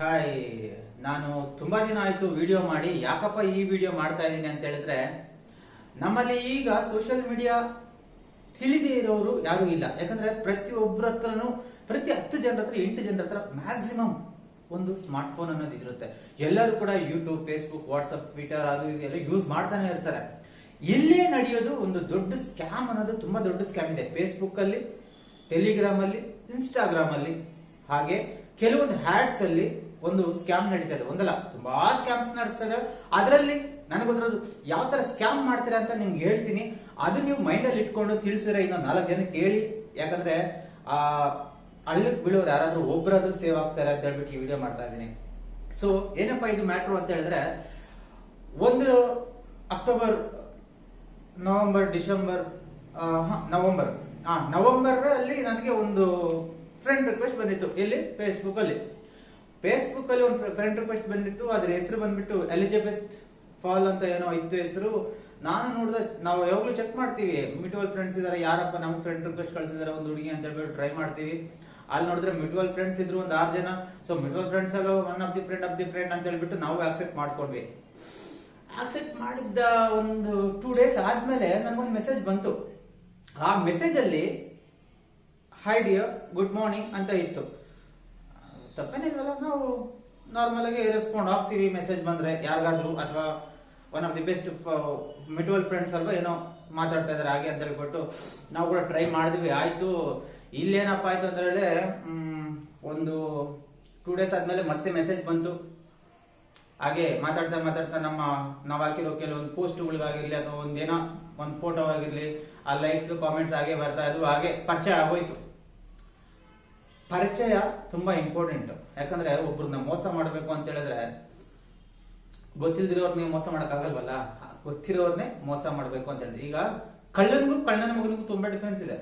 Hi, ನಾನು ತುಂಬಾ ದಿನ ಆಯ್ತು ವಿಡಿಯೋ ಮಾಡಿ. ಯಾಕಪ್ಪ ಈ ವಿಡಿಯೋ ಮಾಡ್ತಾ ಇದ್ದೀನಿ ಅಂತ ಹೇಳಿದ್ರೆ, ನಮ್ಮಲ್ಲಿ ಈಗ ಸೋಷಿಯಲ್ ಮೀಡಿಯಾ ತಿಳಿದೇ ಇರೋರು ಯಾರು ಇಲ್ಲ. ಯಾಕಂದ್ರೆ ಪ್ರತಿಯೊಬ್ಬರ ಹತ್ರನು, ಪ್ರತಿ 10 ಜನರ ಹತ್ರ 8 ಜನರ ಹತ್ರ ಮ್ಯಾಕ್ಸಿಮಮ್ ಒಂದು ಸ್ಮಾರ್ಟ್ ಫೋನ್ ಅನ್ನೋದು ಇರುತ್ತೆ. ಎಲ್ಲರೂ ಕೂಡ ಯೂಟ್ಯೂಬ್, ಫೇಸ್ಬುಕ್, ವಾಟ್ಸ್ಆಪ್, ಟ್ವಿಟರ್ ಅದು ಇದೆಲ್ಲ ಯೂಸ್ ಮಾಡ್ತಾನೆ ಇರ್ತಾರೆ. ಇಲ್ಲೇ ನಡೆಯೋದು ಒಂದು ದೊಡ್ಡ ಸ್ಕ್ಯಾಮ್ ಅನ್ನೋದು, ತುಂಬಾ ದೊಡ್ಡ ಸ್ಕ್ಯಾಮ್ ಇದೆ. ಫೇಸ್ಬುಕ್ ಅಲ್ಲಿ, ಟೆಲಿಗ್ರಾಮ್ ಅಲ್ಲಿ, ಇನ್ಸ್ಟಾಗ್ರಾಮ್ ಅಲ್ಲಿ, ಹಾಗೆ ಕೆಲವೊಂದು ಹ್ಯಾಡ್ಸ್ ಅಲ್ಲಿ ಒಂದು ಸ್ಕ್ಯಾಮ್ ನಡೀತಾ ಇದೆ. ಒಂದಲ್ಲ, ತುಂಬಾ ಸ್ಕ್ಯಾಮ್ಸ್ ನಡೆಸ್ತದೆ. ಅದರಲ್ಲಿ ನನಗೊತ್ತಿರೋದು ಯಾವ ತರ ಸ್ಕ್ಯಾಮ್ ಮಾಡ್ತೀರಾ ಅಂತ ನಿಮ್ಗೆ ಹೇಳ್ತೀನಿ. ಅದು ನೀವು ಮೈಂಡ್ ಅಲ್ಲಿ ಇಟ್ಕೊಂಡು ತಿಳಿಸಿದ್ರೆ ಇನ್ನೊಂದು 4 ಜನ ಕೇಳಿ. ಯಾಕಂದ್ರೆ ಹಳ್ಳಕ್ ಬೀಳೋರು ಯಾರಾದ್ರೂ ಒಬ್ಬರಾದ್ರೂ ಸೇವ್ ಆಗ್ತಾರೆ ಅಂತ ಹೇಳ್ಬಿಟ್ಟು ಈ ವಿಡಿಯೋ ಮಾಡ್ತಾ ಇದ್ದೀನಿ. ಸೊ ಏನಪ್ಪಾ ಇದು ಮ್ಯಾಟ್ರು ಅಂತ ಹೇಳಿದ್ರೆ, ಒಂದು ಅಕ್ಟೋಬರ್, ನವೆಂಬರ್, ಡಿಸೆಂಬರ್, ನವೆಂಬರ್ ಅಲ್ಲಿ ನನಗೆ ಒಂದು ಫ್ರೆಂಡ್ ರಿಕ್ವೆಸ್ಟ್ ಬಂದಿತ್ತು. ಎಲ್ಲಿ? ಫೇಸ್ಬುಕ್ ಅಲ್ಲಿ ಒಂದು ಫ್ರೆಂಡ್ ರಿಕ್ವೆಸ್ಟ್ ಬಂದಿತ್ತು. ಅದ್ರ ಹೆಸರು ಬಂದ್ಬಿಟ್ಟು ಎಲಿಜಬೆತ್ ಫಾಲ್ ಅಂತ ಏನೋ ಇತ್ತು ಹೆಸರು. ನಾನು ನೋಡಿದ, ನಾವು ಯಾವಾಗ್ಲೂ ಚೆಕ್ ಮಾಡ್ತೀವಿ ಮ್ಯೂಚುವಲ್ ಫ್ರೆಂಡ್ಸ್ ಇದಾರೆ, ಯಾರಪ್ಪ ನಮ್ಗೆ ಫ್ರೆಂಡ್ ರಿಕ್ವೆಸ್ಟ್ ಕಳ್ಸಿದಾರೆ ಒಂದು ಹುಡುಗಿ ಅಂತ ಹೇಳ್ಬಿಟ್ಟು ಟ್ರೈ ಮಾಡ್ತೀವಿ. ಅಲ್ಲಿ ನೋಡಿದ್ರೆ ಮ್ಯೂಚುವಲ್ ಫ್ರೆಂಡ್ಸ್ ಇದ್ರು ಒಂದು 6 ಜನ. ಸೊ ಮ್ಯೂಚುವಲ್ ಫ್ರೆಂಡ್ಸ್ ಆಗ ಒನ್ ಆಫ್ ದಿ ಫ್ರೆಂಡ್ ಅಂತ ಹೇಳ್ಬಿಟ್ಟು ನಾವು ಆಕ್ಸೆಪ್ಟ್ ಮಾಡ್ಕೊಂಡ್ವಿ. ಆಕ್ಸೆಪ್ಟ್ ಮಾಡಿದ್ದ ಒಂದು 2 ಡೇಸ್ ಆದ್ಮೇಲೆ ನನಗೊಂದು ಮೆಸೇಜ್ ಬಂತು. ಆ ಮೆಸೇಜ್ ಅಲ್ಲಿ ಹೈ ಡಿಯರ್, ಗುಡ್ ಮಾರ್ನಿಂಗ್ ಅಂತ ಇತ್ತು. ತಪ್ಪೇನಿಲ್ವಲ್ಲ, ನಾವು ನಾರ್ಮಲ್ ಆಗಿ ರೆಸ್ಪಾಂಡ್ ಆಗ್ತೀವಿ ಮೆಸೇಜ್ ಬಂದ್ರೆ ಯಾರಿಗಾದ್ರು, ಅಥವಾ one of the best mutual friends ಅಲ್ವಾ ಏನೋ ಮಾತಾಡ್ತಾ ಇದಾರೆ ಹಾಗೆ ಅಂತ ಹೇಳ್ಬಿಟ್ಟು ನಾವು ಕೂಡ ಟ್ರೈ ಮಾಡಿದ್ವಿ. ಆಯ್ತು. ಇಲ್ಲೇನಪ್ಪ ಆಯ್ತು ಅಂತ ಹೇಳಿ ಒಂದು 2 ಡೇಸ್ ಆದ್ಮೇಲೆ ಮತ್ತೆ ಮೆಸೇಜ್ ಬಂತು. ಹಾಗೆ ಮಾತಾಡ್ತಾ ನಾವು ಹಾಕಿರೋ ಕೆಲವೊಂದು ಪೋಸ್ಟ್ಗಳಿಗಾಗಿರ್ಲಿ ಅಥವಾ ಒಂದೇನೋ ಒಂದು ಫೋಟೋ ಆಗಿರ್ಲಿ, ಆ ಲೈಕ್ಸ್ ಕಾಮೆಂಟ್ಸ್ ಹಾಗೆ ಬರ್ತಾ ಇದ್ವು. ಹಾಗೆ ಪರಿಚಯ ಆಗೋಯ್ತು. ಪರಿಚಯ ತುಂಬಾ ಇಂಪಾರ್ಟೆಂಟ್. ಯಾಕಂದ್ರೆ ಒಬ್ರನ್ನ ಮೋಸ ಮಾಡಬೇಕು ಅಂತ ಹೇಳಿದ್ರೆ, ಗೊತ್ತಿಲ್ದಿರೋರ್ನೇ ಮೋಸ ಮಾಡಕ್ ಆಗಲ್ವಲ್ಲ, ಗೊತ್ತಿರೋರ್ನೇ ಮೋಸ ಮಾಡ್ಬೇಕು ಅಂತ ಹೇಳಿದ್ರೆ. ಈಗ ಕಳ್ಳನ ಮಗನಿಗೂ ತುಂಬಾ ಡಿಫ್ರೆನ್ಸ್ ಇದೆ.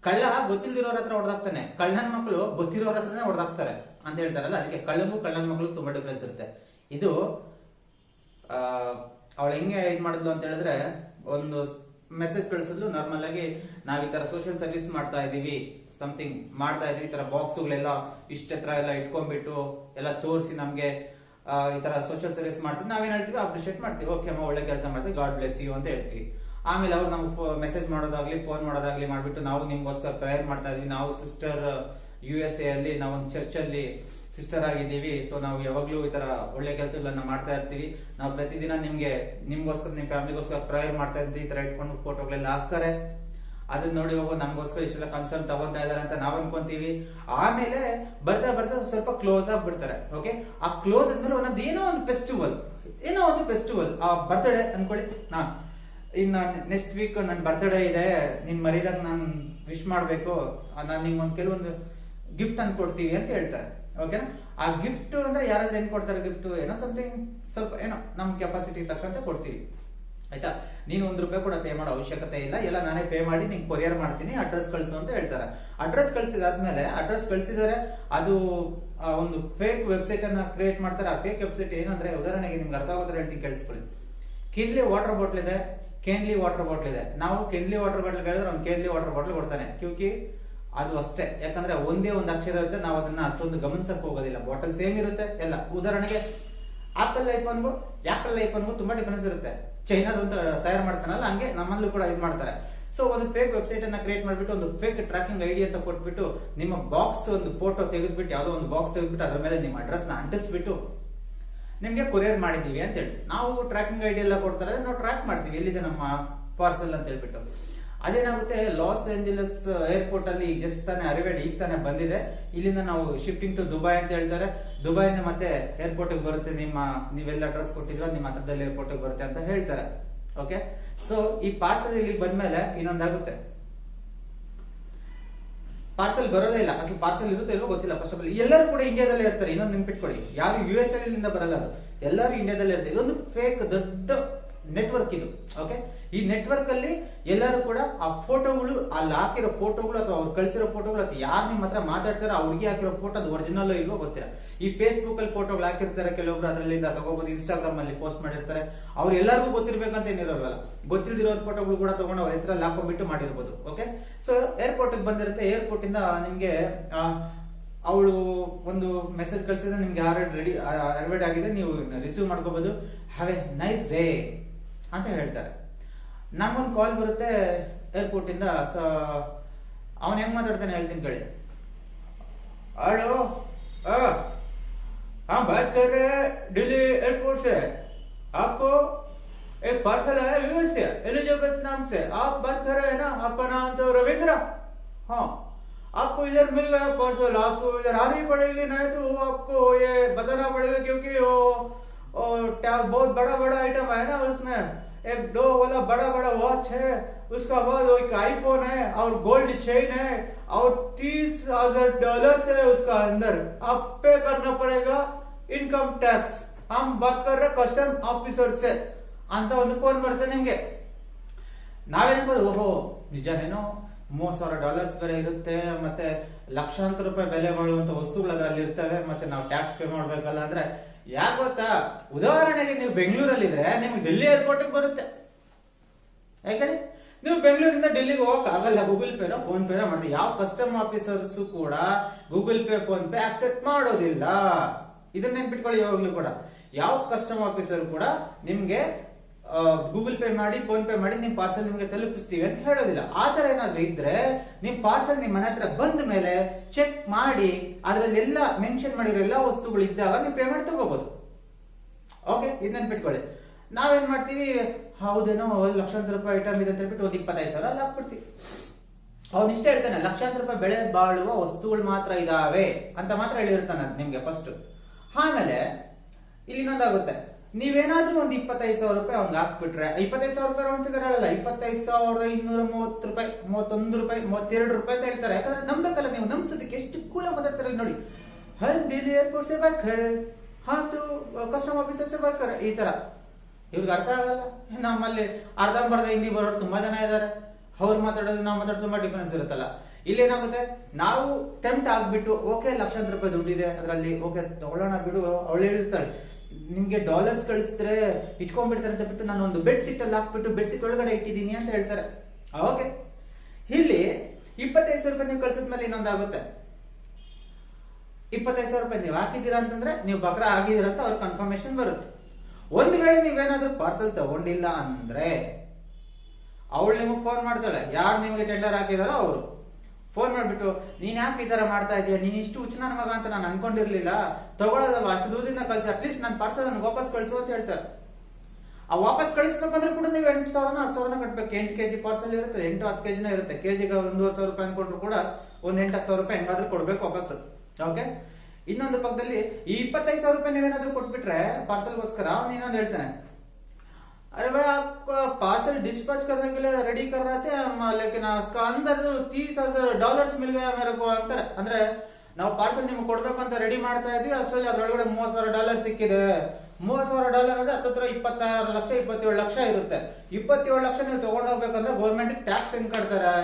ಕಳ್ಳ ಗೊತ್ತಿಲ್ದಿರೋರ ಹತ್ರ ಹೊಡೆದಾಗ್ತಾನೆ, ಕಳ್ಳನ ಮಕ್ಕಳು ಗೊತ್ತಿರೋರ ಹತ್ರನೇ ಹೊಡೆದಾಗ್ತಾರೆ ಅಂತ ಹೇಳ್ತಾರಲ್ಲ. ಅದಕ್ಕೆ ಕಳ್ಳನ ಮಕ್ಕಳು ತುಂಬಾ ಡಿಫ್ರೆನ್ಸ್ ಇರುತ್ತೆ. ಇದು ಅವಳು ಹೆಂಗೆ ಇದ್ ಮಾಡಿದ್ಲು ಅಂತ ಹೇಳಿದ್ರೆ, ಒಂದು ಮೆಸೇಜ್ ಕಳಿಸಿದ್ಲು. ನಾರ್ಮಲ್ ಆಗಿ ನಾವ್ ಈ ತರ ಸೋಷಿಯಲ್ ಸರ್ವಿಸ್ ಮಾಡ್ತಾ ಇದೀವಿ, ಸಮಥಿಂಗ್ ಮಾಡ್ತಾ ಇದೀವಿ, ಈ ತರ ಬಾಕ್ಸ್ಗಳೆಲ್ಲ ಇಷ್ಟತ್ರ ಎಲ್ಲ ಇಟ್ಕೊಂಡ್ಬಿಟ್ಟು ಎಲ್ಲ ತೋರಿಸಿ ನಮ್ಗೆ ಈ ತರ ಸೋಷಿಯಲ್ ಸರ್ವಿಸ್ ಮಾಡ್ತೀವಿ. ನಾವೇನ್ ಹೇಳ್ತೀವಿ, ಅಪ್ರಿಶಿಯೇಟ್ ಮಾಡ್ತೀವಿ. ಓಕೆ ಅಮ್ಮ, ಒಳ್ಳೆ ಕೆಲಸ ಮಾಡ್ತೀವಿ, ಗಾಡ್ ಬ್ಲೆಸ್ ಯು ಅಂತ ಹೇಳ್ತೀವಿ. ಆಮೇಲೆ ಅವ್ರು ನಮ್ಗೆ ಮೆಸೇಜ್ ಮಾಡೋದಾಗ್ಲಿ, ಫೋನ್ ಮಾಡೋದಾಗ್ಲಿ ಮಾಡ್ಬಿಟ್ಟು, ನಾವು ನಿಮ್ಗೋಸ್ಕರ ಪ್ರೇಯರ್ ಮಾಡ್ತಾ ಇದೀವಿ, ನಾವು ಸಿಸ್ಟರ್ USA ಅಲ್ಲಿ ನಾವೊಂದು ಚರ್ಚ್ ಅಲ್ಲಿ ಸಿಸ್ಟರ್ ಆಗಿದ್ದೀವಿ, ಸೊ ನಾವು ಯಾವಾಗ್ಲೂ ಈ ತರ ಒಳ್ಳೆ ಕೆಲಸಗಳನ್ನ ಮಾಡ್ತಾ ಇರ್ತೀವಿ, ನಾವು ಪ್ರತಿದಿನ ನಿಮ್ಗೋಸ್ಕರ, ನಿಮ್ ಫ್ಯಾಮಿಲಿಗೋಸ್ಕರ ಪ್ರೇಯರ್ ಮಾಡ್ತಾ ಇರ್ತೀವಿ, ಈ ತರ ಇಟ್ಕೊಂಡು ಫೋಟೋಗಳೆಲ್ಲ ಹಾಕ್ತಾರೆ. ಅದನ್ನ ನೋಡಿ ಹೋಗೋ ನಮ್ಗೋಸ್ಕರ ಇಷ್ಟೆಲ್ಲ ಕನ್ಸರ್ನ್ ತಗೊಂತಾ ಇದಾರೆ ಅಂತ ನಾವ್ ಅನ್ಕೊಂತೀವಿ. ಆಮೇಲೆ ಬರ್ತಾ ಸ್ವಲ್ಪ ಕ್ಲೋಸ್ ಆಗ್ಬಿಡ್ತಾರೆ. ಓಕೆ, ಆ ಕ್ಲೋಸ್ ಆದ್ಮೇಲೆ ಏನೋ ಒಂದು ಫೆಸ್ಟಿವಲ್, ಆ ಬರ್ತ್ಡೇ ಅನ್ಕೊಳ್ಳಿ. ಇನ್ನ ನೆಕ್ಸ್ಟ್ ವೀಕ್ ನನ್ ಬರ್ತ್ಡೇ ಇದೆ, ನಿನ್ ಮರಿದಾಗ ನಾನು ವಿಶ್ ಮಾಡ್ಬೇಕು, ನಾನು ನಿಮ್ಗೊಂದು ಕೆಲವೊಂದು ಗಿಫ್ಟ್ ಅನ್ಕೊಡ್ತೀವಿ ಅಂತ ಹೇಳ್ತಾರೆ. ಓಕೆನಾ? ಆ ಗಿಫ್ಟ್ ಅಂದ್ರೆ ಯಾರಾದ್ರೂ ಏನ್ ಕೊಡ್ತಾರೆ, ಗಿಫ್ಟ್ ಏನೋ ಸಮಥಿಂಗ್ ಸ್ವಲ್ಪ ಏನೋ ನಮ್ ಕೆಪಾಸಿಟಿ ತಕ್ಕಂತೆ ಕೊಡ್ತೀವಿ. ಆಯ್ತಾ? ನೀನು ₹1 ಕೂಡ ಪೇ ಮಾಡೋ ಅವಶ್ಯಕತೆ ಇಲ್ಲ, ಎಲ್ಲ ನಾನೇ ಪೇ ಮಾಡಿ ನಿಂಗೆ ಕೊರಿಯರ್ ಮಾಡ್ತೀನಿ, ಅಡ್ರೆಸ್ ಕಳಿಸು ಅಂತ ಹೇಳ್ತಾರೆ. ಅಡ್ರೆಸ್ ಕಳಿಸಿದಾದ್ಮೇಲೆ, ಅಡ್ರೆಸ್ ಕಳಿಸಿದರೆ ಅದು ಒಂದು ಫೇಕ್ ವೆಬ್ಸೈಟ್ ಅನ್ನ ಕ್ರಿಯೇಟ್ ಮಾಡ್ತಾರೆ. ಆ ಫೇಕ್ ವೆಬ್ಸೈಟ್ ಏನಂದ್ರೆ, ಉದಾಹರಣೆಗೆ ನಿಮ್ಗೆ ಅರ್ಥ ಆಗೋದ್ರ ಹೇಳ್ತೀನಿ, ಕೇಳಿಸ್ಕೊಳ್ಳಿ. ಕಿನ್ಲಿ ವಾಟರ್ ಬಾಟ್ಲ್ ಇದೆ, ಕೇನ್ಲಿ ವಾಟರ್ ಬಾಟ್ಲ್ ಇದೆ. ನಾವು ಕೆನ್ಲಿ ವಾಟರ್ ಬಾಟ್ಲ್ ಕೇಳಿದ್ರೆ ಅವ್ನು ಕೇನ್ಲಿ ವಾಟರ್ ಬಾಟ್ಲ್ ಕೊಡ್ತಾನೆ. ಕ್ಯೂಕಿ ಅದು ಅಷ್ಟೇ. ಯಾಕಂದ್ರೆ ಒಂದೇ ಒಂದು ಅಕ್ಷರ ಇರುತ್ತೆ, ನಾವು ಅದನ್ನ ಅಷ್ಟೊಂದು ಗಮನಿಸಕ್ ಹೋಗೋದಿಲ್ಲ. ಬಾಟಲ್ ಸೇಮ್ ಇರುತ್ತೆ ಎಲ್ಲ. ಉದಾಹರಣೆಗೆ ಆಪಲ್ ಐಫೋನ್ಗೂ ತುಂಬಾ ಡಿಫರೆನ್ಸ್ ಇರುತ್ತೆ. ಚೈನಾದ ತಯಾರು ಮಾಡ್ತಾನಲ್ಲ, ಹಂಗೆ ನಮ್ಮಲ್ಲೂ ಕೂಡ ಇದು ಮಾಡ್ತಾರೆ. ಸೊ ಒಂದು ಫೇಕ್ ವೆಬ್ಸೈಟ್ ಅನ್ನ ಕ್ರಿಯೇಟ್ ಮಾಡ್ಬಿಟ್ಟು, ಒಂದು ಫೇಕ್ ಟ್ರ್ಯಾಕಿಂಗ್ ಐಡಿ ಅಂತ ಕೊಟ್ಬಿಟ್ಟು, ನಿಮ್ಮ ಬಾಕ್ಸ್ ಒಂದು ಫೋಟೋ ತೆಗೆದ್ಬಿಟ್ಟು, ಯಾವ್ದೋ ಒಂದು ಬಾಕ್ಸ್ ತೆಗೆದ್ಬಿಟ್ಟು ಅದ್ರ ಮೇಲೆ ನಿಮ್ಮ ಅಡ್ರೆಸ್ ನ ಅಂಟಿಸ್ಬಿಟ್ಟು ನಿಮ್ಗೆ ಕೊರಿಯರ್ ಮಾಡಿದೀವಿ ಅಂತ ಹೇಳ್ತೀವಿ. ನಾವು ಟ್ರ್ಯಾಕಿಂಗ್ ಐಡಿ ಎಲ್ಲ ಕೊಡ್ತಾರೆ, ನಾವು ಟ್ರ್ಯಾಕ್ ಮಾಡ್ತೀವಿ ಎಲ್ಲಿದೆ ನಮ್ಮ ಪಾರ್ಸಲ್ ಅಂತ ಹೇಳ್ಬಿಟ್ಟು. ಅದೇನಾಗುತ್ತೆ, ಲಾಸ್ ಏಂಜಲಸ್ ಏರ್ಪೋರ್ಟ್ ಅಲ್ಲಿ ಜಸ್ಟ್ ತಾನೇ ಅರಿವೇಡ್ ಈಗ ತಾನೇ ಬಂದಿದೆ. ಇಲ್ಲಿಂದ ನಾವು ಶಿಫ್ಟಿಂಗ್ ಟು ದುಬೈ ಅಂತ ಹೇಳ್ತಾರೆ. ದುಬೈನ ಮತ್ತೆ ಏರ್ಪೋರ್ಟ್ ಬರುತ್ತೆ, ನೀವೆಲ್ಲ ಅಡ್ರೆಸ್ ಕೊಟ್ಟಿದ್ರ ನಿಮ್ಮ ಹತ್ರದಲ್ಲಿ ಏರ್ಪೋರ್ಟ್ ಬರುತ್ತೆ ಅಂತ ಹೇಳ್ತಾರೆ. ಓಕೆ, ಸೊ ಈ ಪಾರ್ಸಲ್ ಇಲ್ಲಿ ಬಂದ್ಮೇಲೆ ಇನ್ನೊಂದಾಗುತ್ತೆ. ಪಾರ್ಸಲ್ ಬರೋದೇ ಇಲ್ಲ. ಅಸಲು ಪಾರ್ಸಲ್ ಇರುತ್ತೆ ಇಲ್ವೋ ಗೊತ್ತಿಲ್ಲ. ಫಸ್ಟ್ ಆಫ್ ಆಲ್ ಎಲ್ಲರೂ ಕೂಡ ಇಂಡಿಯಾದಲ್ಲೇ ಇರ್ತಾರೆ. ಇನ್ನೊಂದು ನೆನ್ಪಿಟ್ಕೊಳ್ಳಿ, ಯಾರು USA ಬರಲ್ಲ, ಅದು ಎಲ್ಲರೂ ಇಂಡಿಯಾದಲ್ಲೇ ಇರ್ತಾರೆ. ಇದೊಂದು ಫೇಕ್ ದೊಡ್ಡ ನೆಟ್ವರ್ಕ್ ಇದು. ಓಕೆ, ಈ ನೆಟ್ವರ್ಕ್ ಅಲ್ಲಿ ಎಲ್ಲರೂ ಕೂಡ ಆ ಫೋಟೋಗಳು, ಅಲ್ಲಿ ಹಾಕಿರೋ ಫೋಟೋಗಳು ಅಥವಾ ಅವ್ರು ಕಳಿಸಿರೋ ಫೋಟೋಗಳು, ಅಥವಾ ಯಾರು ನಿಮ್ಮ ಹತ್ರ ಮಾತಾಡ್ತಾರೋ ಅವ್ರಿಗೆ ಹಾಕಿರೋ ಫೋಟೋ ಅದು ಒರಿಜಿನಲ್ ಇಲ್ವೋ ಗೊತ್ತಿಲ್ಲ. ಈ ಫೇಸ್ಬುಕ್ ಅಲ್ಲಿ ಫೋಟೋಗಳು ಹಾಕಿರ್ತಾರೆ ಕೆಲವೊಬ್ರು, ಅದರಲ್ಲಿಂದ ತಗೋಬಹುದು. ಇನ್ಸ್ಟಾಗ್ರಾಮ್ ಅಲ್ಲಿ ಪೋಸ್ಟ್ ಮಾಡಿರ್ತಾರೆ. ಅವ್ರು ಎಲ್ಲರಿಗೂ ಗೊತ್ತಿರ್ಬೇಕಂತ ಏನಿರೋಲ್ಲ, ಗೊತ್ತಿಲ್ದಿರೋ ಫೋಟೋಗಳು ಕೂಡ ತಗೊಂಡು ಅವ್ರ ಹೆಸರಲ್ಲಿ ಹಾಕೊಂಡ್ಬಿಟ್ಟು ಮಾಡಿರ್ಬೋದು. ಓಕೆ, ಸೊ ಏರ್ಪೋರ್ಟ್ ಬಂದಿರುತ್ತೆ. ಏರ್ಪೋರ್ಟ್ ಇಂದ ನಿಮ್ಗೆ ಅವಳು ಒಂದು ಮೆಸೇಜ್ ಕಳ್ಸಿದ್ರೆ ನಿಮ್ಗೆ ಆಲ್ರೆಡಿ ಆಗಿದೆ, ನೀವು ರಿಸೀವ್ ಮಾಡ್ಕೋಬಹುದು, ಹ್ಯಾವ್ ಎ ನೈಸ್ ಡೇ ಅಂತ ಹೇಳ್ತಾರೆ. ನಮ್ಗೊಂದು ಕಾಲ್ ಬರುತ್ತೆ ಏರ್ಪೋರ್ಟ್ ಇಂದ. ಸೊ ಅವನ್ ಹೆಂಗ್ ಮಾತಾಡ್ತಾನೆ ಹೇಳ್ತೀನಿ ಕೇಳಿ. हेलो, हम बात कर रहे हैं दिल्ली एयरपोर्ट से। आपको एक पार्सल है यूएस से, एलिजाबेथ नाम से। आप बात कर रहे हैं ना? आपका नाम तो रविंद्र। हाँ, आपको इधर मिल गया पार्सल, आपको इधर आनी पड़ेगी, नहीं तो आपको ये बताना पड़ेगा, क्योंकि वो बहुत बड़ा बड़ा आइटम है ना, उसमें एक 2 वाला बड़ा बड़ा वॉच है, उसका बाद एक आईफोन है और गोल्ड चेन है और $30,000 है उसका अंदर। आप पे करना पड़ेगा इनकम टैक्स। हम बात कर रहे कस्टम ऑफिसर से ಅಂತ ಒಂದು ಫೋನ್ ಬರುತ್ತೆ ನಿಮ್ಗೆ. ನಾವೇನಂಬೋದು, ಓಹೋ ನಿಜನೇನೋ, $30,000 ಬೇರೆ ಇರುತ್ತೆ, ಮತ್ತೆ ಲಕ್ಷಾಂತರ ರೂಪಾಯಿ ಬೆಲೆ ಬಾಳುವಂತ ವಸ್ತುಗಳು ಅದರಲ್ಲಿ ಇರ್ತವೆ, ಮತ್ತೆ ನಾವು ಟ್ಯಾಕ್ಸ್ ಪೇ ಮಾಡ್ಬೇಕಲ್ಲ ಅಂದ್ರೆ. ಯಾಕೆ ಗೊತ್ತಾ, ಉದಾಹರಣೆಗೆ ನೀವು ಬೆಂಗಳೂರಲ್ಲಿದ್ರೆ ನಿಮ್ಗೆ ಡೆಲ್ಲಿ ಏರ್ಪೋರ್ಟ್ ಬರುತ್ತೆ. ಯಾಕಂದ್ರೆ ನೀವು ಬೆಂಗಳೂರಿಂದ ಡೆಲ್ಲಿಗೆ ಹೋಗಕ್ ಆಗಲ್ಲ, ಗೂಗಲ್ ಪೇನ ಫೋನ್ ಪೇನ ಮಾಡ್ತೀವಿ. ಯಾವ ಕಸ್ಟಮ್ ಆಫೀಸರ್ಸ್ ಕೂಡ Google pay phone pay accept ಮಾಡೋದಿಲ್ಲ. ಇದನ್ನ ನೆನ್ಪಿಟ್ಕೊಳ್ಳಿ ಯಾವಾಗ್ಲೂ ಕೂಡ. ಯಾವ ಕಸ್ಟಮ್ ಆಫೀಸರ್ ಕೂಡ ನಿಮ್ಗೆ ಗೂಗಲ್ ಪೇ ಮಾಡಿ ಫೋನ್ ಪೇ ಮಾಡಿ ನಿಮ್ ಪಾರ್ಸಲ್ ನಿಮ್ಗೆ ತಲುಪಿಸ್ತೀವಿ ಅಂತ ಹೇಳೋದಿಲ್ಲ. ಆತರ ಏನಾದ್ರೂ ಇದ್ರೆ ನಿಮ್ ಪಾರ್ಸಲ್ ನಿಮ್ ಮನೆ ಹತ್ರ ಬಂದ ಮೇಲೆ ಚೆಕ್ ಮಾಡಿ ಅದ್ರಲ್ಲೆಲ್ಲ ಮೆನ್ಷನ್ ಮಾಡಿರೋ ಎಲ್ಲಾ ವಸ್ತುಗಳು ಇದ್ದಾಗ ನೀವು ಪೇಮೆಂಟ್ ತಗೋಬಹುದು. ಓಕೆ, ಇದು ನೆನ್ಪಿಟ್ಕೊಳ್ಳಿ. ನಾವೇನ್ ಮಾಡ್ತೀವಿ, ಹೌದೇನೋ ಲಕ್ಷಾಂತರ ರೂಪಾಯಿ ಐಟಮ್ ಇದೆ ಅಂತ ಹೇಳ್ಬಿಟ್ಟು ಒಂದು 25,000 ಅಲ್ಲಿ ಹಾಕ್ಬಿಡ್ತೀವಿ. ಅವ್ನು ಇಷ್ಟ ಹೇಳ್ತಾನೆ, ಲಕ್ಷಾಂತರ ರೂಪಾಯಿ ಬೆಳೆ ಬಾಳುವ ವಸ್ತುಗಳು ಮಾತ್ರ ಇದಾವೆ ಅಂತ ಮಾತ್ರ ಹೇಳಿರ್ತಾನೆ ನಿಮ್ಗೆ ಫಸ್ಟ್. ಆಮೇಲೆ ಇಲ್ಲಿ ಇನ್ನೊಂದಾಗುತ್ತೆ, ನೀವೇನಾದ್ರೂ ಒಂದು 25,000 ರೂಪಾಯಿ ಅವ್ನಿಗೆ ಹಾಕ್ಬಿಟ್ರೆ, 25,000 ರೂಪಾಯಿ ರೌಂಡ್ ಫಿಗರ್ ಹೇಳಲ್ಲ, 25,230 ರೂಪಾಯಿ, 31 ರೂಪಾಯಿ, 32 ರೂಪಾಯಿ ಅಂತ ಹೇಳ್ತಾರೆ. ಯಾಕಂದ್ರೆ ನಂಬೇಕಲ್ಲ, ನೀವು ನಮ್ಸೋದಕ್ಕೆ ಎಷ್ಟು ಕೂಲ ಮಾತಾಡ್ತಾರೆ ನೋಡಿ. ಹರ್ ಡೆಲ್ಲಿ ಏರ್ಪೋರ್ಟ್ ಸೇ ಬಾತ್ ಕರ್, ಹಾ ತು ಕಸ್ಟಮ್ ಆಫೀಸರ್ ಸೇ ಬಾತ್ ಕರ್, ಈ ತರ ಇವ್ರಿಗೆ ಅರ್ಥ ಆಗಲ್ಲ. ನಮ್ಮಲ್ಲಿ ಅರ್ಧಂಬರ್ಧ ಹಿಂದಿ ಬರೋರು ತುಂಬಾ ಜನ ಇದಾರೆ. ಅವ್ರು ಮಾತಾಡೋದು ನಾವು ಮಾತಾಡೋದು ತುಂಬಾ ಡಿಫರೆನ್ಸ್ ಇರುತ್ತಲ್ಲ. ಇಲ್ಲೇನಾಗುತ್ತೆ, ನಾವು ಟೆಂಪ್ಟ್ ಆಗ್ಬಿಟ್ಟು ಓಕೆ ಲಕ್ಷಾಂತರ ರೂಪಾಯಿ ದುಡ್ಡಿದೆ ಅದರಲ್ಲಿ, ಓಕೆ ತಗೊಳ್ಳೋಣ ಬಿಡು, ಅವಳು ಹೇಳ್ತಾಳೆ ನಿಮ್ಗೆ ಡಾಲರ್ಸ್ ಕಳಿಸಿದ್ರೆ ಇಟ್ಕೊಂಡ್ಬಿಡ್ತಾರೆ ಅಂತ ಬಿಟ್ಟು ನಾನು ಒಂದು ಬೆಡ್ ಶೀಟ್ ಅಲ್ಲಿ ಹಾಕ್ಬಿಟ್ಟು ಬೆಡ್ ಶೀಟ್ ಒಳಗಡೆ ಇಟ್ಟಿದ್ದೀನಿ ಅಂತ ಹೇಳ್ತಾರೆ. ಓಕೆ, ಇಲ್ಲಿ 25,000 ರೂಪಾಯಿ ನೀವು ಕಳ್ಸಿದ್ಮೇಲೆ ಇನ್ನೊಂದಾಗುತ್ತೆ. 25,000 ರೂಪಾಯಿ ನೀವು ಹಾಕಿದ್ದೀರಾ ಅಂತಂದ್ರೆ ನೀವು ಬಕ್ರಾ ಆಗಿದ್ದೀರಾ ಅಂತ ಅವ್ರ ಕನ್ಫರ್ಮೇಶನ್ ಬರುತ್ತೆ. ಒಂದು ವೇಳೆ ನೀವೇನಾದ್ರೂ ಪಾರ್ಸಲ್ ತಗೊಂಡಿಲ್ಲ ಅಂದ್ರೆ ಅವಳು ನಿಮಗೆ ಫೋನ್ ಮಾಡ್ತಾಳೆ, ಯಾರು ನಿಮಗೆ ಟೆಂಡರ್ ಹಾಕಿದಾರೋ ಅವರು ಫೋನ್ ಮಾಡ್ಬಿಟ್ಟು, ನೀನ್ ಯಾಕೆ ಈ ತರ ಮಾಡ್ತಾ ಇದೀಯ, ನೀನ್ ಇಷ್ಟು ಹುಚ್ಚ ನನ್ನ ಮಗ ಅಂತ ನಾನು ಅನ್ಕೊಂಡಿರ್ಲಿಲ್ಲ, ತಗೊಳ್ಳೋದಲ್ವಾ, ಅಷ್ಟು ದೂರದಿಂದ ಕಳ್ಸಿ, ಅಟ್ಲೀಸ್ಟ್ ನನ್ನ ಪಾರ್ಸಲ್ ನನಗೆ ವಾಪಸ್ ಕಳಿಸು ಅಂತ ಹೇಳ್ತಾರೆ. ಆ ವಾಪಸ್ ಕಳಿಸ್ಬೇಕಂದ್ರೆ ಕೂಡ ನೀವು 8,000 10,000 ಕಟ್ಬೇಕು. 8 kg ಪಾರ್ಸಲ್ ಇರುತ್ತೆ, 8-10 kg ಇರುತ್ತೆ. ಕೆಜಿಗೆ 1,500 ರೂಪಾಯಿ ಅನ್ಕೊಂಡ್ರು ಕೂಡ ಒಂದ್ 8,000 ರೂಪಾಯಿ ಹೆಂಗಾದ್ರೂ ಕೊಡ್ಬೇಕು ವಾಪಸ್. ಓಕೆ, ಇನ್ನೊಂದು ಪಕ್ಕದಲ್ಲಿ ಈ 25,000 ರೂಪಾಯಿ ನೀವೇನಾದ್ರೂ ಕೊಟ್ಬಿಟ್ರೆ ಪಾರ್ಸಲ್ಗೋಸ್ಕರ ಅವ್ನು ಇನ್ನೊಂದು ಹೇಳ್ತಾನೆ, अरे भाई आपका पार्सल डिस्पैच करने के लिए रेडी कर रहे थे हम, लेकिन उसका अंदर $30,000 मिल गया मेरे को ಅಂತಾರೆ. ಅಂದ್ರೆ ನಾವು ಪಾರ್ಸಲ್ ನಿಮ್ಗೆ ಕೊಡ್ಬೇಕು ಅಂತ ರೆಡಿ ಮಾಡ್ತಾ ಇದ್ವಿ, ಅಷ್ಟರಲ್ಲಿ ಅದ್ರೊಳಗಡೆ $30,000 ಸಿಕ್ಕಿದೆ. $30,000 ಅಂದ್ರೆ ಹತ್ತತ್ರ 26 ಲಕ್ಷ 27 ಲಕ್ಷ ಇರುತ್ತೆ. 27 ಲಕ್ಷ ನೀವು ತಗೊಂಡ್ ಹೋಗ್ಬೇಕಂದ್ರೆ ಗೌರ್ಮೆಂಟ್ ಟ್ಯಾಕ್ಸ್ ಹೆಂಗ್ ಕಟ್ತಾರೆ,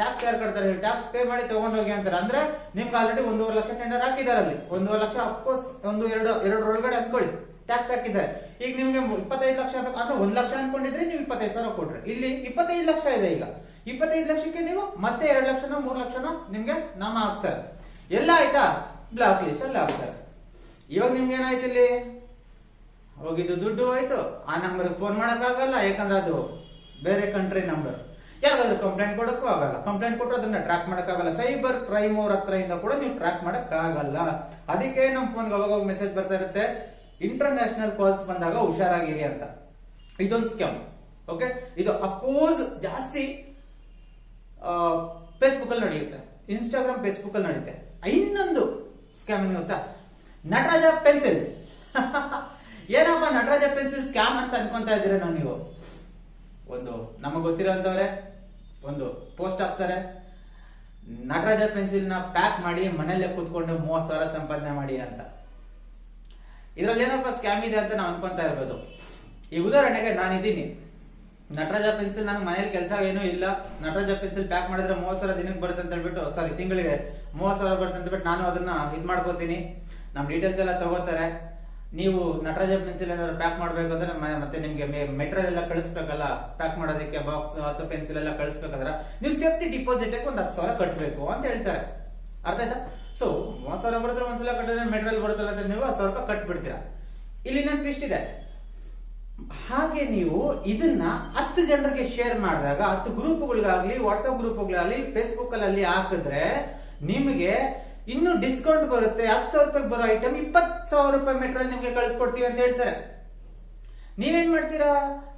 ಟ್ಯಾಕ್ಸ್ ಯಾರು ಕಟ್ತಾರೆ, ಟ್ಯಾಕ್ಸ್ ಪೇ ಮಾಡಿ ತಗೊಂಡೋಗಿ ಅಂತಾರೆ. ಅಂದ್ರೆ ನಿಮ್ಗೆ ಆಲ್ರೆಡಿ 1.5 ಲಕ್ಷ ಟೆಂಡರ್ ಹಾಕಿದಾರೆ. ಅಲ್ಲಿ 1.5 ಲಕ್ಷ ಅಫ್ಕೋರ್ಸ್ 1-2 ಒಳಗಡೆ ಅನ್ಕೊಳ್ಳಿ ಟ್ಯಾಕ್ಸ್ ಹಾಕಿದ್ದಾರೆ. ಈಗ ನಿಮ್ಗೆ 25 ಲಕ್ಷ ಅಂದ್ರೆ 1 ಲಕ್ಷ ಅನ್ಕೊಂಡಿದ್ರೆ ನೀವು 25,000 ಕೊಟ್ರೆ, ಇಲ್ಲಿ 25 ಲಕ್ಷ ಇದೆ. ಈಗ 25 ಲಕ್ಷಕ್ಕೆ ನೀವು ಮತ್ತೆ 2 ಲಕ್ಷನೋ 3 ಲಕ್ಷನೋ ನಿಮ್ಗೆ ನಾಮ ಹಾಕ್ತಾರೆ. ಎಲ್ಲ ಆಯ್ತಾ, ಬ್ಲಾಕ್ ಲಿಸ್ಟ್ ಅಲ್ಲಿ ಹಾಕ್ತಾರೆ. ಇವಾಗ ನಿಮ್ಗೆ ಏನಾಯ್ತು, ಇಲ್ಲಿ ಹೋಗಿದ್ದು ದುಡ್ಡು ಹೋಯ್ತು. ಆ ನಂಬರ್ ಫೋನ್ ಮಾಡಕ್ ಆಗಲ್ಲ, ಯಾಕಂದ್ರೆ ಅದು ಬೇರೆ ಕಂಟ್ರಿ ನಂಬರ್. ಯಾವ್ದಾದ್ರು ಕಂಪ್ಲೇಂಟ್ ಕೊಡಕ್ಕೂ ಆಗಲ್ಲ, ಕಂಪ್ಲೇಂಟ್ ಕೊಟ್ಟರು ಅದನ್ನ ಟ್ರ್ಯಾಕ್ ಮಾಡಕ್ ಆಗಲ್ಲ. ಸೈಬರ್ ಕ್ರೈಮ್ ಅವ್ರ ಹತ್ರ ಇಂದ ಕೂಡ ನೀವು ಟ್ರ್ಯಾಕ್ ಮಾಡಕ್ ಆಗಲ್ಲ. ಅದಕ್ಕೆ ನಮ್ ಫೋನ್ಗೆ ಅವಾಗ ಮೆಸೇಜ್ ಬರ್ತಾ ಇರುತ್ತೆ, ಇಂಟರ್ನ್ಯಾಷನಲ್ ಕಾಲ್ಸ್ ಬಂದಾಗ ಹುಷಾರಾಗಿರಿ ಅಂತ. ಇದೊಂದು ಸ್ಕ್ಯಾಮ್. ಓಕೆ, ಇದು ಅಪೋಸ್ ಜಾಸ್ತಿ ಫೇಸ್ಬುಕ್ ಅಲ್ಲಿ ನಡೆಯುತ್ತೆ, ಇನ್ಸ್ಟಾಗ್ರಾಮ್ ಫೇಸ್ಬುಕ್ ಅಲ್ಲಿ ನಡೆಯುತ್ತೆ. ಇನ್ನೊಂದು ಸ್ಕ್ಯಾಮ್ ಏನು ಗೊತ್ತಾ, ನಟರಾಜ ಪೆನ್ಸಿಲ್. ಏನಪ್ಪ ನಟರಾಜ ಪೆನ್ಸಿಲ್ ಸ್ಕ್ಯಾಮ್ ಅಂತ ಅನ್ಕೊಂತ ಇದ್ದೀರಾ ನೀವು? ಒಂದು ನಮಗ್ ಗೊತ್ತಿರೋಂತವ್ರೆ ಒಂದು ಪೋಸ್ಟ್ ಹಾಕ್ತಾರೆ, ನಟರಾಜ ಪೆನ್ಸಿಲ್ ನ ಪ್ಯಾಕ್ ಮಾಡಿ ಮನೆಯಲ್ಲೇ ಕೂತ್ಕೊಂಡು 30,000 ಸಂಪಾದನೆ ಮಾಡಿ ಅಂತ. ಇದ್ರಲ್ಲಿ ಏನಪ್ಪ ಸ್ಕ್ಯಾಮ್ ಇದೆ ಅಂತ ನಾವು ಅನ್ಕೊಂತ ಇರ್ಬೋದು. ಈ ಉದಾಹರಣೆಗೆ ನಾನಿದ್ದೀನಿ, ನಟರಾಜ ಪೆನ್ಸಿಲ್ ನನ್ನ ಮನೇಲಿ ಕೆಲಸ ಏನೂ ಇಲ್ಲ, ನಟರಾಜ ಪೆನ್ಸಿಲ್ ಪ್ಯಾಕ್ ಮಾಡಿದ್ರೆ 30,000 ದಿನಕ್ಕೆ ಬರುತ್ತೆ ಅಂತ ಹೇಳ್ಬಿಟ್ಟು, ಸಾರಿ ತಿಂಗಳಿಗೆ 30,000 ಬರುತ್ತೆ ಅಂತ ಹೇಳ್ಬಿಟ್ಟು ನಾನು ಅದನ್ನ ಇದ್ ಮಾಡ್ಕೋತೀನಿ. ನಮ್ ಡೀಟೇಲ್ಸ್ ಎಲ್ಲ ತಗೋತಾರೆ. ನೀವು ನಟರಾಜ ಪೆನ್ಸಿಲ್ ಏನಾದ್ರು ಪ್ಯಾಕ್ ಮಾಡ್ಬೇಕಂದ್ರೆ ಮತ್ತೆ ನಿಮ್ಗೆ ಮೆಟೀರಿಯಲ್ ಎಲ್ಲ ಕಳಿಸ್ಬೇಕಲ್ಲ, ಪ್ಯಾಕ್ ಮಾಡೋದಕ್ಕೆ ಬಾಕ್ಸ್ 10 ಪೆನ್ಸಿಲ್ ಎಲ್ಲ ಕಳಿಸ್ಬೇಕಂದ್ರೆ ನೀವು ಸೇಫ್ಟಿ ಡಿಪಾಸಿಟ್ ಒಂದು 10,000 ಕಟ್ಟಬೇಕು ಅಂತ ಹೇಳ್ತಾರೆ. ಅರ್ಥ ಆಯ್ತಾ? ಸೊ 30,000 ಬರುತ್ತೆ, ಒಂದ್ಸಲ ಕಟ್ಟಿದ್ರೆ ಮೆಟೀರಿಯಲ್ ಬರುತ್ತಲ್ಲ ಅಂತ ನೀವು 1,000 ರೂಪಾಯಿ ಕಟ್ಬಿಡ್ತೀರಾ. ಇಲ್ಲಿ ನನ್ನ ಟ್ವಿಸ್ಟ್ ಇದೆ. ಹಾಗೆ ನೀವು ಇದನ್ನ 10 ಜನರಿಗೆ ಶೇರ್ ಮಾಡಿದಾಗ, 10 ಗ್ರೂಪ್ಗಳಿಗಾಗ್ಲಿ, ವಾಟ್ಸ್ಆಪ್ ಗ್ರೂಪ್ಗಳಾಗ್ಲಿ, ಫೇಸ್ಬುಕ್ ಅಲ್ಲಿ ಹಾಕಿದ್ರೆ ನಿಮಗೆ ಇನ್ನು ಡಿಸ್ಕೌಂಟ್ ಬರುತ್ತೆ. 10,000 ರೂಪಾಯಿ ಬರೋ ಐಟಮ್ 20,000 ರೂಪಾಯಿ ಮೆಟೀರಿಯಲ್ ನಿಮ್ಗೆ ಕಳಿಸ್ಕೊಡ್ತೀವಿ ಅಂತ ಹೇಳ್ತಾರೆ. ನೀವೇನ್ ಮಾಡ್ತೀರಾ?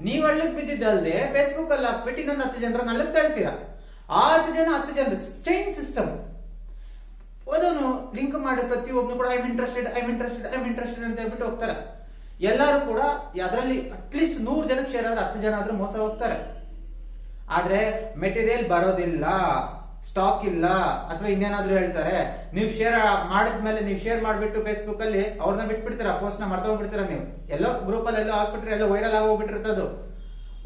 ನೀವ್ ಹಳ್ಳಕ್ ಬಿದ್ದಿದ್ದಲ್ದೆ ಫೇಸ್ಬುಕ್ ಅಲ್ಲಿ ಹಾಕ್ಬಿಟ್ಟು ಇನ್ನೊಂದು 10 ಜನರನ್ನ ಹಳ್ಳಕ್ ತಳ್ತೀರಾ. 10 ಜನರು ಚೈನ್ ಸಿಸ್ಟಮ್. ಅದನ್ನು ಲಿಂಕ್ ಮಾಡಿ ಪ್ರತಿಯೊಬ್ಬನು ಕೂಡ ಐ ಆಮ್ ಇಂಟ್ರೆಸ್ಟೆಡ್ ಅಂತ ಹೇಳ್ಬಿಟ್ಟು ಹೋಗ್ತಾರೆ. ಎಲ್ಲರೂ ಕೂಡ ಅದರಲ್ಲಿ ಅಟ್ಲೀಸ್ಟ್ 100 ಜನಕ್ಕೆ ಶೇರ್ ಆದ್ರೆ 10 ಜನ ಆದ್ರೂ ಮೋಸ ಹೋಗ್ತಾರೆ. ಆದ್ರೆ ಮೆಟೀರಿಯಲ್ ಬರೋದಿಲ್ಲ, ಸ್ಟಾಕ್ ಇಲ್ಲ, ಅಥವಾ ಇನ್ನೇನಾದ್ರೂ ಹೇಳ್ತಾರೆ. ನೀವು ಶೇರ್ ಮಾಡಿದ್ಮೇಲೆ, ನೀವು ಶೇರ್ ಮಾಡ್ಬಿಟ್ಟು ಫೇಸ್ಬುಕ್ ಅಲ್ಲಿ ಅವ್ರನ್ನ ಬಿಟ್ಬಿಡ್ತೀರಾ, ಪೋಸ್ಟ್ ನ ಮರ್ತ ಹೋಗ್ಬಿಡ್ತೀರಾ. ನೀವು ಎಲ್ಲೋ ಗ್ರೂಪ್ ಅಲ್ಲಿ ಎಲ್ಲೋ ಹಾಕ್ಬಿಟ್ರೆ ಎಲ್ಲೋ ವೈರಲ್ ಆಗಿ ಹೋಗ್ಬಿಟ್ಟಿರ್ತದು.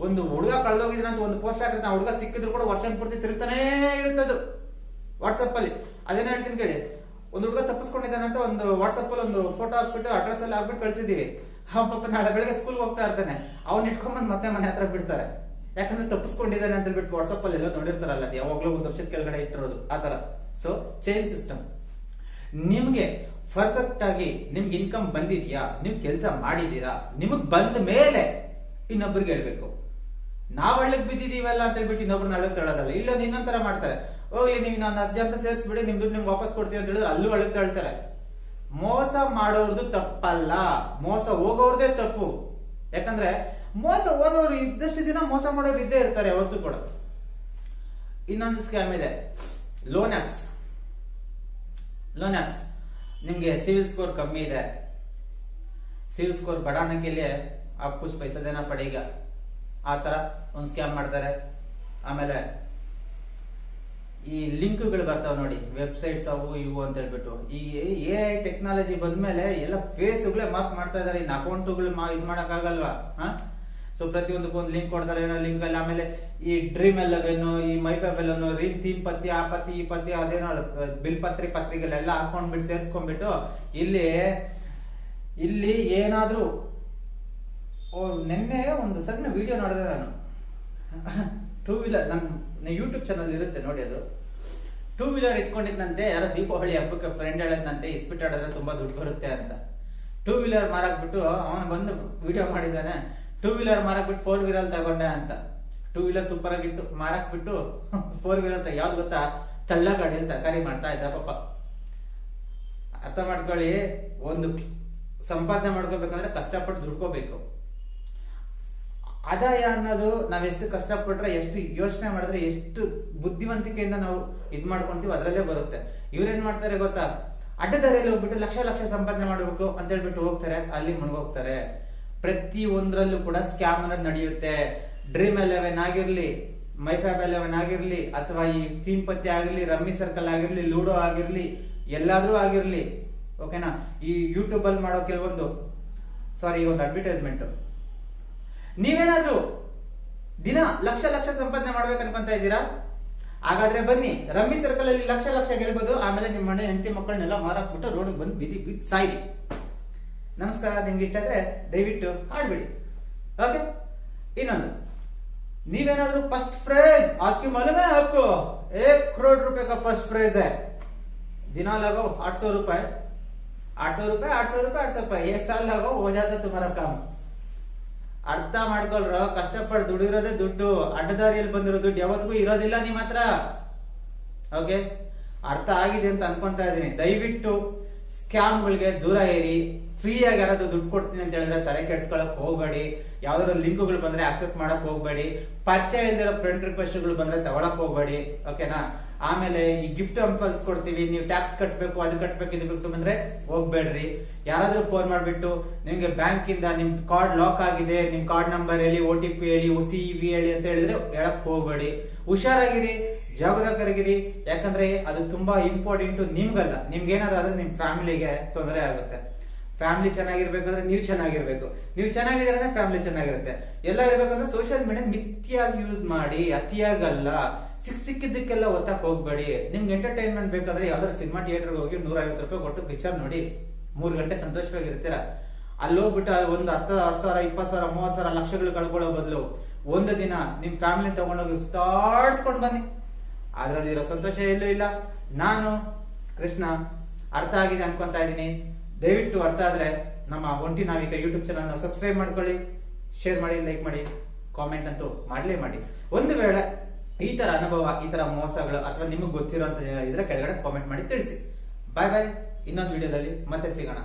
ಒಂದು ಹುಡುಗ ಕಳೆದೋಗಿದ್ರೆ ಅಂತ ಒಂದು ಪೋಸ್ಟ್ ಹಾಕಿರ್ತಾನೆ, ಹುಡುಗ ಸಿಕ್ಕಿದ್ರು ಕೂಡ ವರ್ಷ ಪೂರ್ತಿ ತಿರುಗ್ತಾನೇ ಇರ್ತದು ವಾಟ್ಸ್ಆಪ್ ಅಲ್ಲಿ. ಅದೇನ ಹೇಳ್ತೀನಿ ಕೇಳಿ. ಒಂದು ಹುಡುಗ ತಪ್ಪಿಸ್ಕೊಂಡಿದ್ದಾನೆ ಅಂತ ಒಂದು ವಾಟ್ಸ್ಆಪ್ ಅಲ್ಲಿ ಒಂದು ಫೋಟೋ ಹಾಕ್ಬಿಟ್ಟು ಅಡ್ರೆಸ್ ಅಲ್ಲಿ ಹಾಕ್ಬಿಟ್ಟು ಕಳ್ಸಿದೀವಿ. ಪಾಪ ನಾಳೆ ಬೆಳಗ್ಗೆ ಸ್ಕೂಲ್ ಹೋಗ್ತಾ ಇರ್ತಾನೆ, ಅವ್ನು ಇಟ್ಕೊಂಡ್ಬಂದ್ ಮತ್ತೆ ಮನೆ ಹತ್ರ ಬಿಡ್ತಾರೆ. ಯಾಕಂದ್ರೆ ತಪ್ಪಿಸ್ಕೊಂಡಿದ್ದಾನೆ ಅಂತ ಹೇಳ್ಬಿಟ್ಟು ವಾಟ್ಸ್ಆಪ್ ಅಲ್ಲಿ ಎಲ್ಲ ನೋಡಿರ್ತಾರಲ್ಲ, ಅದು ಯಾವಾಗ್ಲೂ 1 ವರ್ಷದ ಕೆಳಗಡೆ ಇಟ್ಟಿರೋದು ಆತರ. So chain system. ನಿಮ್ಗೆ ಪರ್ಫೆಕ್ಟ್ ಆಗಿ ನಿಮ್ಗೆ ಇನ್ಕಮ್ ಬಂದಿದ್ಯಾ, ನೀವು ಕೆಲಸ ಮಾಡಿದೀರಾ, ನಿಮಗ್ ಬಂದ ಮೇಲೆ ಇನ್ನೊಬ್ಬರಿಗೆ ಹೇಳ್ಬೇಕು. ನಾವ್ ಹಳ್ಳಕ್ ಬಿದ್ದಿದೀವಲ್ಲ ಅಂತ ಹೇಳ್ಬಿಟ್ಟು ಇನ್ನೊಬ್ರನ್ನ ಹಳ್ಳಕ್ ತಳ್ಳೋದಲ್ಲ. ಇಲ್ಲ ಇನ್ನೊಂದರ ಮಾಡ್ತಾರೆ, ಹೋಗ್ಲಿ ನೀವು ನಾನು 10 ಜನ ಸೇರಿಸ್ಬಿಡಿ, ನಿಮ್ ದುಡ್ಡು ನಿಮ್ಗೆ ವಾಪಸ್ ಕೊಡ್ತೀವಿ ಅಂತ ಹೇಳಿದ್ರೆ ಅಲ್ಲೂ ಹಳ್ಳಕ್ ತಳ್ತಾರೆ. ಮೋಸ ಮಾಡೋರ್ದು ತಪ್ಪಲ್ಲ, ಮೋಸ ಹೋಗೋರ್ದೇ ತಪ್ಪು. ಯಾಕಂದ್ರೆ ಮೋಸ ಹೋಗೋರು ಇದ್ದಷ್ಟು ದಿನ ಮೋಸ ಮಾಡೋರು ಇದ್ದೇ ಇರ್ತಾರೆ ಯಾವತ್ತೂ ಕೂಡ. ಇನ್ನೊಂದು ಸ್ಕ್ಯಾಮ್ ಇದೆ, ಲೋನ್ ಆಪ್ಸ್. ನಿಮ್ಗೆ ಸಿವಿಲ್ ಸ್ಕೋರ್ ಕಮ್ಮಿ ಇದೆ, ಸಿವಿಲ್ ಸ್ಕೋರ್ बढ़ाने के लिए आप कुछ पैसा देना पड़ेगा, ಆ ತರ ಒಂದು ಸ್ಕ್ಯಾಮ್ ಮಾಡ್ತಾರೆ. ಆಮೇಲೆ ಈ ಲಿಂಕ್ಗಳು ಬರ್ತಾವ ನೋಡಿ, ವೆಬ್ಸೈಟ್ಸ್ ಅವು ಇವು ಅಂತ ಹೇಳ್ಬಿಟ್ಟು. ಈ AI ಟೆಕ್ನಾಲಜಿ ಬಂದ್ಮೇಲೆ ಎಲ್ಲ ಫೇಸ್ಗಳೇ ಮಾರ್ಕ್ ಮಾಡ್ತಾ ಇದಾರೆ. ಇನ್ನು ಅಕೌಂಟ್ಗಳು ಇದು ಮಾಡಕ್ ಆಗಲ್ವಾ? ಸೊ ಪ್ರತಿಯೊಂದಕ್ಕೂ ಒಂದು ಲಿಂಕ್ ಕೊಡ್ತಾರೆ, ಏನೋ ಲಿಂಕ್ ಅಲ್ಲಿ. ಆಮೇಲೆ ಈ Dream 11, ಈ MyPay11, ರೀಮ್ 3 ಪತ್ತಿ, ಆ ಪತ್ತಿ, ಈ ಪತ್ತಿ, ಅದೇನೋ ಬಿಲ್ ಪತ್ರಿಕೆಗಳೆಲ್ಲ ಹಾಕೊಂಡ್ಬಿಟ್ಟು ಸೇರ್ಸ್ಕೊಂಡ್ಬಿಟ್ಟು ಇಲ್ಲಿ ಏನಾದ್ರೂ ನಿನ್ನೆ ಒಂದು ಸಣ್ಣ ವಿಡಿಯೋ ನೋಡಿದೆ ನಾನು. 2 ವೀಲರ್ ನನ್ನ ಯೂಟ್ಯೂಬ್ ಚಾನಲ್ ಇರುತ್ತೆ ನೋಡಿ, ಅದು 2 ವೀಲರ್ ಇಟ್ಕೊಂಡಿದ್ದಂತೆ. ಯಾರೋ ದೀಪಾವಳಿ ಹಬ್ಬಕ್ಕೆ ಫ್ರೆಂಡ್ ಹೇಳದ್ನಂತೆ, ಇಸ್ಪಿಟ್ ಆಡಿದ್ರೆ ತುಂಬಾ ದುಡ್ಡು ಬರುತ್ತೆ ಅಂತ. 2 ವೀಲರ್ ಮಾರಾಕ್ಬಿಟ್ಟು ಅವನು ಬಂದು ವಿಡಿಯೋ ಮಾಡಿದ್ದಾನೆ. 2 ವೀಲರ್ ಮಾರಾಕ್ಬಿಟ್ಟು 4 ವೀಲರ್ ತಗೊಂಡೆ ಅಂತ. 2 ವೀಲರ್ ಸೂಪರ್ ಆಗಿತ್ತು, ಮಾರಾಕ್ಬಿಟ್ಟು 4 ವೀಲರ್ ಯಾವ್ದು ಗೊತ್ತಾ, ತಳ್ಳ ಗಾಡಿಯಲ್ಲಿ ತರಕಾರಿ ಮಾಡ್ತಾ ಇದ್ದ ಪಾಪ. ಅರ್ಥ ಮಾಡ್ಕೊಳ್ಳಿ, ಒಂದು ಸಂಪಾದನೆ ಮಾಡ್ಕೋಬೇಕಂದ್ರೆ ಕಷ್ಟಪಟ್ಟು ದುಡ್ಕೋಬೇಕು. ಆದಾಯ ಅನ್ನೋದು ನಾವೆಷ್ಟು ಕಷ್ಟಪಟ್ರೆ, ಎಷ್ಟು ಯೋಚನೆ ಮಾಡಿದ್ರೆ, ಎಷ್ಟು ಬುದ್ಧಿವಂತಿಕೆಯಿಂದ ನಾವು ಇದ್ ಮಾಡ್ಕೊಂತೀವಿ ಅದರಲ್ಲೇ ಬರುತ್ತೆ. ಇವ್ರೇನ್ ಮಾಡ್ತಾರೆ ಗೊತ್ತಾ, ಅಡ್ಡದಾರಿಯಲ್ಲಿ ಹೋಗ್ಬಿಟ್ಟು ಲಕ್ಷ ಸಂಪಾದನೆ ಮಾಡ್ಬೇಕು ಅಂತ ಹೇಳ್ಬಿಟ್ಟು ಹೋಗ್ತಾರೆ, ಅಲ್ಲಿ ಮುಳುಗೋಗ್ತಾರೆ. ಪ್ರತಿ ಒಂದ್ರಲ್ಲೂ ಕೂಡ ಸ್ಕ್ಯಾಮ್ ಅನ್ನೋದು ನಡೆಯುತ್ತೆ. Dream 11 ಆಗಿರ್ಲಿ, MyPay11 ಆಗಿರ್ಲಿ, ಅಥವಾ ಈ ತೀನ್ ಪತ್ತಿ ಆಗಿರ್ಲಿ, ರಮ್ಮಿ ಸರ್ಕಲ್ ಆಗಿರ್ಲಿ, ಲೂಡೋ ಆಗಿರ್ಲಿ, ಎಲ್ಲಾದ್ರೂ ಆಗಿರ್ಲಿ, ಓಕೆನಾ. ಈ ಯೂಟ್ಯೂಬ್ ಅಲ್ಲಿ ಮಾಡೋ ಕೆಲವೊಂದು ಒಂದು ಅಡ್ವರ್ಟೈಸ್ಮೆಂಟ್. ನೀವೇನಾದ್ರೂ ದಿನ ಲಕ್ಷ ಸಂಪಾದನೆ ಮಾಡ್ಬೇಕು ಅನ್ಕೊಂತ ಇದ್ದೀರಾ? ಹಾಗಾದ್ರೆ ಬನ್ನಿ, ರಮ್ಮಿ ಸರ್ಕಲ್ ಅಲ್ಲಿ ಲಕ್ಷ ಗೆಲ್ಬಹುದು. ಆಮೇಲೆ ನಿಮ್ಮ ಮನೆ ಹೆಂಡತಿ ಮಕ್ಕಳನ್ನೆಲ್ಲ ಮಾರಾಕ್ಬಿಟ್ಟು ರೋಡ್ ಬಂದು ಬಿದ್ದು ಸಾಯಿರಿ. ನಮಸ್ಕಾರ. ನಿಮ್ಗೆ ಇಷ್ಟ ಆದ್ರೆ ದಯವಿಟ್ಟು ಆಡ್ಬಿಡಿ, ಓಕೆ. ಇನ್ನೊಂದು, ನೀವೇನಾದ್ರೂ ಫಸ್ಟ್ ಪ್ರೈಸ್ आपकी मालूम है आपको 1 करोड़ रुपए का फर्स्ट प्राइज है, दिना लगाओ 800 रुपए, 800 रुपए 1 साल लगाओ, हो जाता तुम्हारा काम. ಅರ್ಥ ಮಾಡ್ಕೊಳ್ರ, ಕಷ್ಟಪಟ್ಟು ದುಡಿರೋದೇ ದುಡ್ಡು, ಅಡ್ಡದಾರಿಯಲ್ಲಿ ಬಂದಿರೋ ದುಡ್ಡು ಯಾವತ್ತಿಗೂ ಇರೋದಿಲ್ಲ ನಿಮ್ಮ ಹತ್ರ. ಓಕೆ, ಅರ್ಥ ಆಗಿದೆ ಅಂತ ಅನ್ಕೊಂತಾ ಇದೀನಿ. ದಯವಿಟ್ಟು ಸ್ಕ್ಯಾಮ್ಗಳಿಗೆ ದೂರ ಇರಿ. ಫ್ರೀ ಆಗಿ ಯಾರಾದ್ರೂ ದುಡ್ಡು ಕೊಡ್ತೀನಿ ಅಂತ ಹೇಳಿದ್ರೆ ತಲೆ ಕೆಡ್ಸ್ಕೊಳಕ್ ಹೋಗ್ಬೇಡಿ. ಯಾವ್ದಾದ್ರು ಲಿಂಕ್ಗಳು ಬಂದ್ರೆ ಆಕ್ಸೆಪ್ಟ್ ಮಾಡಕ್ ಹೋಗ್ಬೇಡಿ. ಪರಿಚಯ ಇಲ್ದಿರೋ ಫ್ರೆಂಡ್ ರಿಕ್ವೆಸ್ಟ್ಗಳು ಬಂದ್ರೆ ತಗೊಳಕ್ ಹೋಗ್ಬೇಡಿ, ಓಕೆನಾ. ಆಮೇಲೆ ಈ ಗಿಫ್ಟ್ ಅಂಪಲ್ಸ್ ಕೊಡ್ತೀವಿ, ನೀವು ಟ್ಯಾಕ್ಸ್ ಕಟ್ಬೇಕು, ಅದು ಕಟ್ಬೇಕು, ಇದು ಬಿಟ್ಟು ಬಂದ್ರೆ ಹೋಗ್ಬೇಡ್ರಿ. ಯಾರಾದ್ರೂ ಫೋನ್ ಮಾಡ್ಬಿಟ್ಟು ನಿಮ್ಗೆ ಬ್ಯಾಂಕ್ ಇಂದ ನಿಮ್ ಕಾರ್ಡ್ ಲಾಕ್ ಆಗಿದೆ, ನಿಮ್ ಕಾರ್ಡ್ ನಂಬರ್ ಹೇಳಿ, OTP ಹೇಳಿ, CEV ಹೇಳಿ ಅಂತ ಹೇಳಿದ್ರೆ ಹೇಳಕ್ ಹೋಗ್ಬೇಡಿ. ಹುಷಾರಾಗಿರಿ, ಜಾಗರೂಕರಾಗಿರಿ. ಯಾಕಂದ್ರೆ ಅದು ತುಂಬಾ ಇಂಪಾರ್ಟೆಂಟ್ ನಿಮ್ಗಲ್ಲ, ನಿಮ್ಗೇನಾದ್ರೂ ಆದ್ರೆ ನಿಮ್ ಫ್ಯಾಮಿಲಿಗೆ ತೊಂದರೆ ಆಗುತ್ತೆ. ಫ್ಯಾಮಿಲಿ ಚೆನ್ನಾಗಿರ್ಬೇಕಂದ್ರೆ ನೀವು ಚೆನ್ನಾಗಿರ್ಬೇಕು, ನೀವು ಚೆನ್ನಾಗಿದ್ರೆ ಫ್ಯಾಮಿಲಿ ಚೆನ್ನಾಗಿರುತ್ತೆ. ಎಲ್ಲ ಇರ್ಬೇಕಂದ್ರೆ ಸೋಷಿಯಲ್ ಮೀಡಿಯಾ ಮಿತಿಯಾಗಿ ಯೂಸ್ ಮಾಡಿ, ಅತಿಯಾಗಲ್ಲ. ಸಿಕ್ಕಿದ್ದಕ್ಕೆಲ್ಲ ಒತ್ತಕ್ ಹೋಗ್ಬೇಡಿ. ನಿಮ್ಗೆ ಎಂಟರ್ಟೈನ್ಮೆಂಟ್ ಬೇಕಾದ್ರೆ ಯಾವ್ದಾದ್ರು ಸಿನಿಮಾ ಥಿಯೇಟರ್ ಹೋಗಿ 150 ರೂಪಾಯಿ ಕೊಟ್ಟು ಪಿಕ್ಚರ್ ನೋಡಿ 3 ಗಂಟೆ ಸಂತೋಷವಾಗಿರ್ತೀರ. ಅಲ್ಲಿ ಹೋಗ್ಬಿಟ್ಟು ಒಂದು 10,000, 20,000, 30,000 ಲಕ್ಷಗಳು ಕಳ್ಕೊಳ್ಳೋ ಬದಲು ಒಂದು ದಿನ ನಿಮ್ ಫ್ಯಾಮಿಲಿ ತಗೊಂಡೋಗಿ ಸುತ್ತಾಡ್ಸ್ಕೊಂಡ್ ಬನ್ನಿ. ಅದ್ರಲ್ಲಿರೋ ಸಂತೋಷ ಎಲ್ಲೂ ಇಲ್ಲ. ನಾನು ಕೃಷ್ಣ. ಅರ್ಥ ಆಗಿದೆ ಅನ್ಕೊಂತಾ ಇದೀನಿ. ದಯವಿಟ್ಟು ಅರ್ಥ ಆದ್ರೆ ನಮ್ಮ ಒಂಟಿ ನಾವಿಕ ಯೂಟ್ಯೂಬ್ ಚಾನಲ್ ನ ಸಬ್ಸ್ಕ್ರೈಬ್ ಮಾಡ್ಕೊಳ್ಳಿ, ಶೇರ್ ಮಾಡಿ, ಲೈಕ್ ಮಾಡಿ, ಕಾಮೆಂಟ್ ಅಂತೂ ಮಾಡ್ಲೇ ಮಾಡಿ. ಒಂದು ವೇಳೆ ಈ ತರ ಅನುಭವ, ಈ ತರ ಮೋಸಗಳು ಅಥವಾ ನಿಮಗೆ ಗೊತ್ತಿರುವಂತ ಇದ್ರೆ ಕೆಳಗಡೆ ಕಾಮೆಂಟ್ ಮಾಡಿ ತಿಳಿಸಿ. ಬಾಯ್ ಬಾಯ್. ಇನ್ನೊಂದು ವಿಡಿಯೋದಲ್ಲಿ ಮತ್ತೆ ಸಿಗೋಣ.